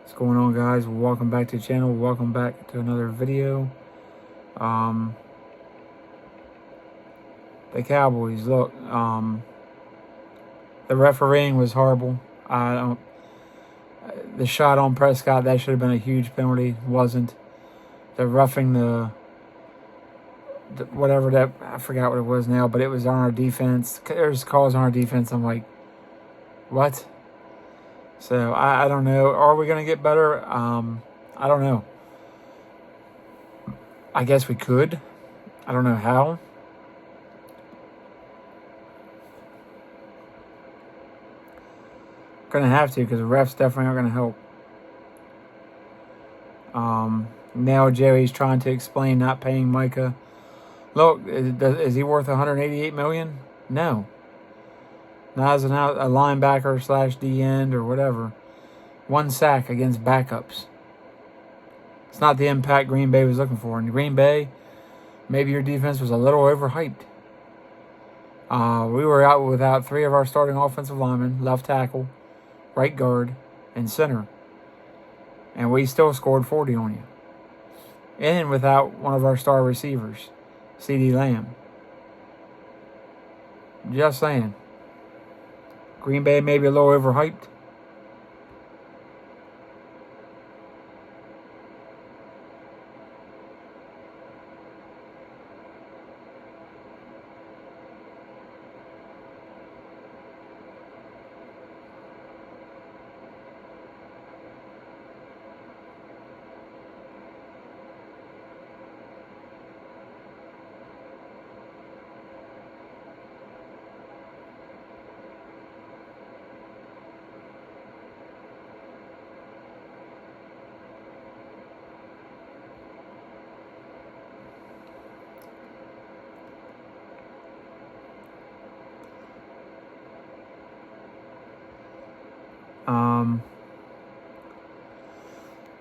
What's going on, guys? Welcome back to the channel. Welcome back to another video. The Cowboys, look, the refereeing was horrible. The shot on Prescott, that should have been a huge penalty. Wasn't. The roughing the whatever that, I forgot what it was now, but it was on our defense. There's calls on our defense. I'm like, what? So I don't know. Are we gonna get better? I don't know. I guess we could. I don't know how. Gonna have to, because the refs definitely aren't gonna help. Now Jerry's trying to explain not paying Micah. Look, is he worth $188 million? No. Not as a linebacker / D end or whatever. 1 sack against backups. It's not the impact Green Bay was looking for. In Green Bay, maybe your defense was a little overhyped. We were out without 3 of our starting offensive linemen, left tackle, right guard, and center. And we still scored 40 on you. And without one of our star receivers, CeeDee Lamb. Just saying. Green Bay may be a little overhyped.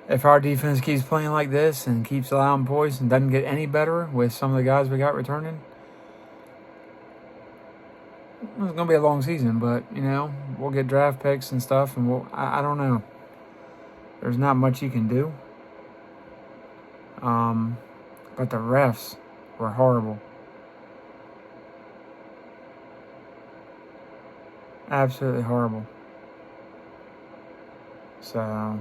If our defense keeps playing like this and keeps allowing points and doesn't get any better with some of the guys we got returning, it's going to be a long season, but, we'll get draft picks and stuff, and I don't know. There's not much you can do. But the refs were horrible. Absolutely horrible. So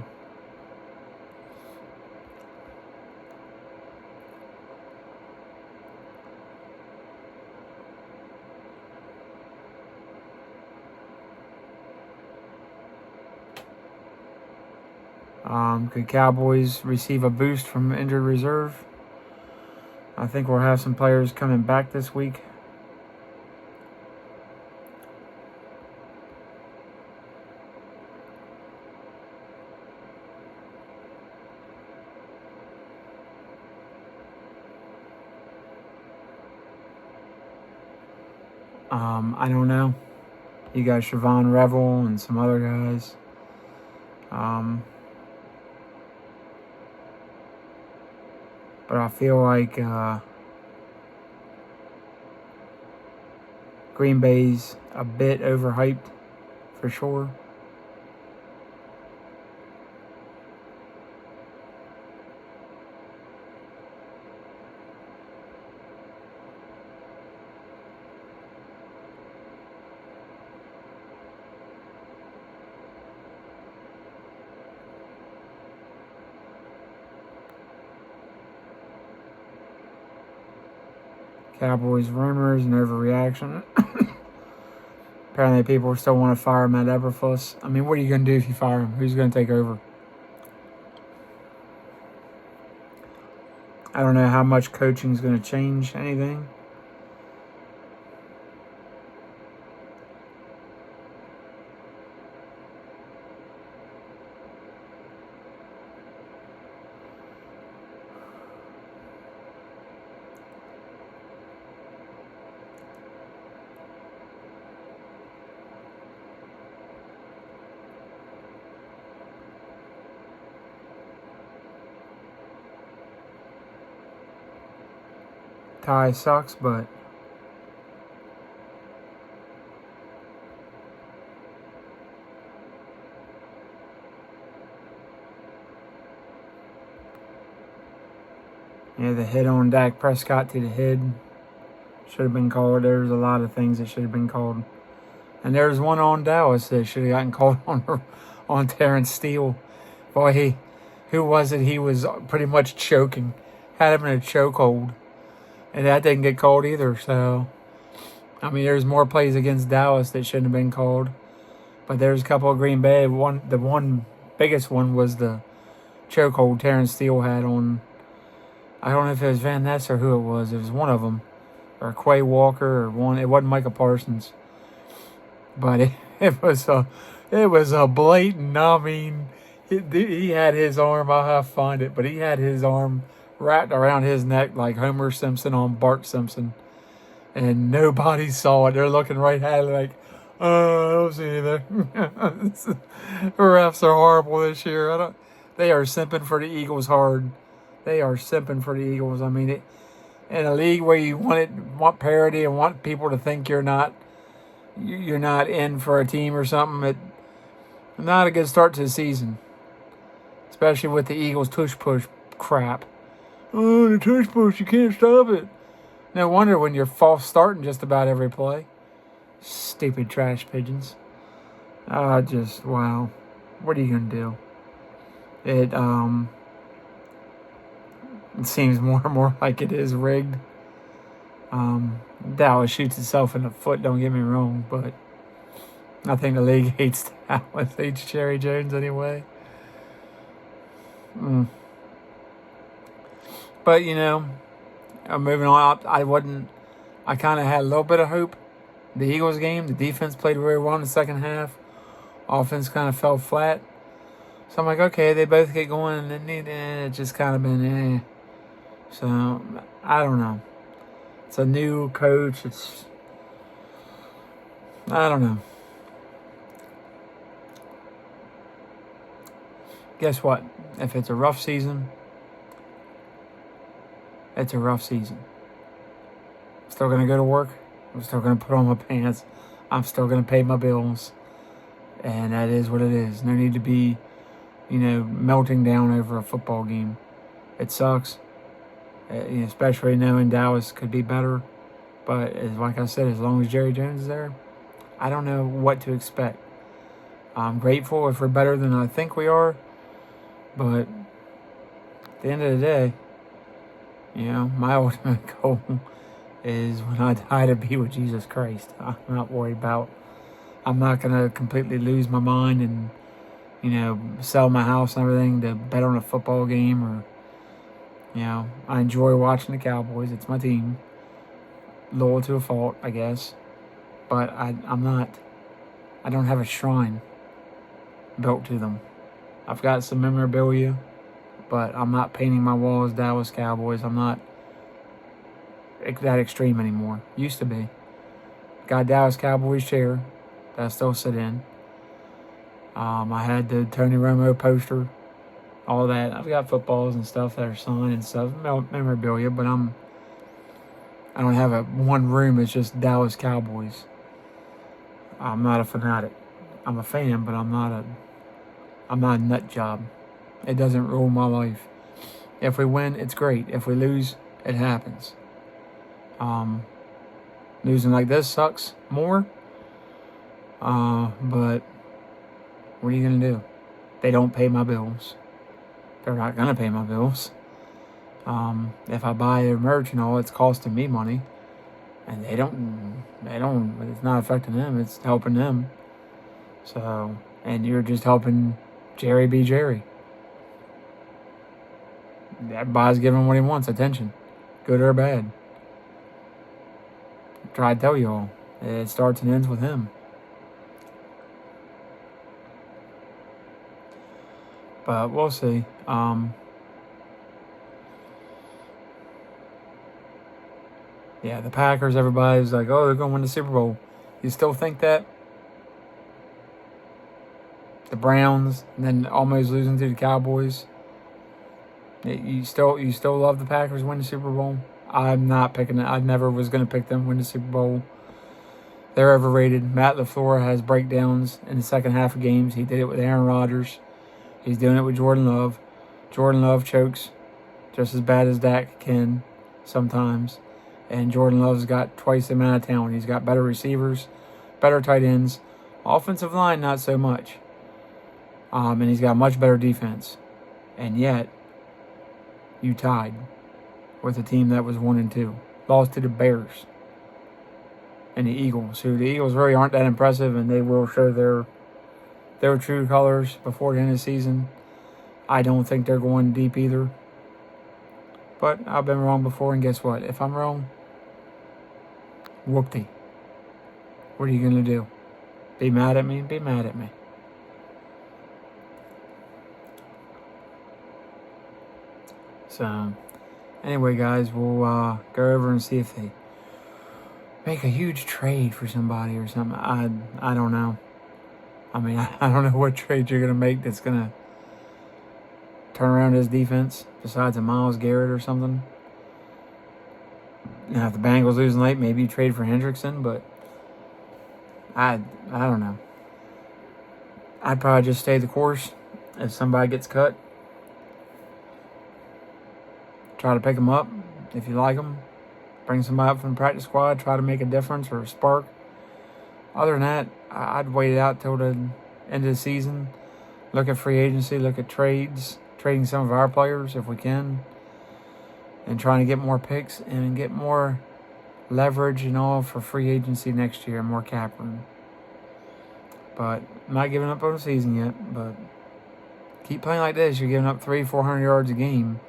could Cowboys receive a boost from injured reserve? I think we'll have some players coming back this week. I don't know. You got Siobhan Revel and some other guys. But I feel like Green Bay's a bit overhyped for sure. Cowboys rumors and overreaction. Apparently people still want to fire Matt Eberflus. I mean, what are you going to do if you fire him? Who's going to take over? I don't know how much coaching is going to change anything. Ty sucks, but Yeah, the hit on Dak Prescott to the head should have been called. There's a lot of things that should have been called. And there's one on Dallas that should have gotten called on Terrence Steele. Boy, who was it? He was pretty much choking. Had him in a chokehold. And that didn't get called either. So, I mean, there's more plays against Dallas that shouldn't have been called. But there's a couple of Green Bay. The one biggest one was the chokehold Terrence Steele had on, I don't know if it was Van Ness or who it was. It was one of them. Or Quay Walker or one. It wasn't Micah Parsons. But it was a blatant, I mean, he had his arm, I'll have to find it, but he had his arm wrapped around his neck like Homer Simpson on Bart Simpson. And nobody saw it. They're looking right at it like, oh, I don't see anything. Refs are horrible this year. They are simping for the Eagles hard. They are simping for the Eagles. I mean, in a league where you want parity and want people to think you're not in for a team or something, not a good start to the season. Especially with the Eagles tush push crap. Oh, the tush push, you can't stop it. No wonder when you're false starting just about every play. Stupid trash pigeons. Wow. What are you going to do? It seems more and more like it is rigged. Dallas shoots itself in the foot, don't get me wrong, but I think the league hates Dallas, hates Jerry Jones anyway. But, moving on, I kind of had a little bit of hope. The Eagles game, the defense played very well in the second half. Offense kind of fell flat. So I'm like, okay, they both get going, and then it just kind of been So, I don't know. It's a new coach. I don't know. Guess what? If it's a rough season, it's a rough season. I'm still going to go to work. I'm still going to put on my pants. I'm still going to pay my bills. And that is what it is. No need to be, melting down over a football game. It sucks. Especially knowing Dallas could be better. But like I said, as long as Jerry Jones is there, I don't know what to expect. I'm grateful if we're better than I think we are. But at the end of the day, my ultimate goal is when I die to be with Jesus Christ. I'm not worried about, I'm not going to completely lose my mind and, sell my house and everything to bet on a football game or, I enjoy watching the Cowboys. It's my team. Loyal to a fault, I guess. But I don't have a shrine built to them. I've got some memorabilia, but I'm not painting my walls Dallas Cowboys. I'm not that extreme anymore. Used to be. Got Dallas Cowboys chair that I still sit in. I had the Tony Romo poster, all that. I've got footballs and stuff that are signed and stuff, memorabilia, but I don't have one room. It's just Dallas Cowboys. I'm not a fanatic. I'm a fan, but I'm not a nut job. It doesn't rule my life. If we win, it's great. If we lose, it happens. Losing like this sucks more. But what are you going to do? They don't pay my bills. They're not going to pay my bills. If I buy their merch and all, it's costing me money. And they don't, it's not affecting them. It's helping them. So, and you're just helping Jerry be Jerry. Everybody's giving what he wants, attention. Good or bad. Try to tell you all. It starts and ends with him. But we'll see. Yeah, the Packers, everybody's like, oh, they're going to win the Super Bowl. You still think that? The Browns, and then almost losing to the Cowboys. You still love the Packers win the Super Bowl? I'm not picking it. I never was going to pick them win the Super Bowl. They're overrated. Matt LaFleur has breakdowns in the second half of games. He did it with Aaron Rodgers. He's doing it with Jordan Love. Jordan Love chokes. just as bad as Dak can sometimes. And Jordan Love's got twice the amount of talent. He's got better receivers, better tight ends. Offensive line, not so much. And he's got much better defense. And yet, you tied with a team that was 1-2. Lost to the Bears and the Eagles, who the Eagles really aren't that impressive, and they will show their true colors before the end of the season. I don't think they're going deep either. But I've been wrong before, and guess what? If I'm wrong, whoop-de. What are you going to do? Be mad at me? Be mad at me. So, anyway, guys, we'll go over and see if they make a huge trade for somebody or something. I don't know. I mean, I don't know what trade you're going to make that's going to turn around his defense besides a Myles Garrett or something. Now, if the Bengals losing late, maybe you trade for Hendrickson, but I don't know. I'd probably just stay the course. If somebody gets cut, try to pick them up if you like them. Bring somebody up from the practice squad. Try to make a difference or a spark. Other than that, I'd wait it out till the end of the season. Look at free agency. Look at trades. Trading some of our players if we can. And trying to get more picks and get more leverage and all for free agency next year. More cap room. But I'm not giving up on the season yet. But keep playing like this. You're giving up 300-400 yards a game.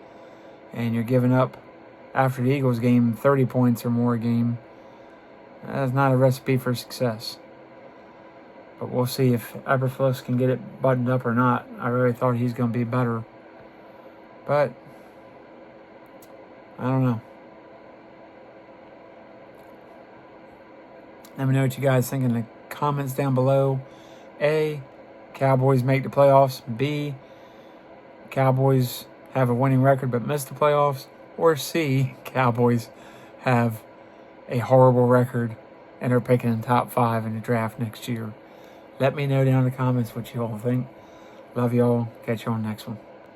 And you're giving up, after the Eagles game, 30 points or more a game. That's not a recipe for success. But we'll see if Eberflus can get it buttoned up or not. I really thought he's going to be better. But I don't know. Let me know what you guys think in the comments down below. A, Cowboys make the playoffs. B, Cowboys have a winning record but miss the playoffs. Or C, Cowboys have a horrible record and are picking in top 5 in the draft next year. Let me know down in the comments what you all think. Love y'all. Catch you on the next one.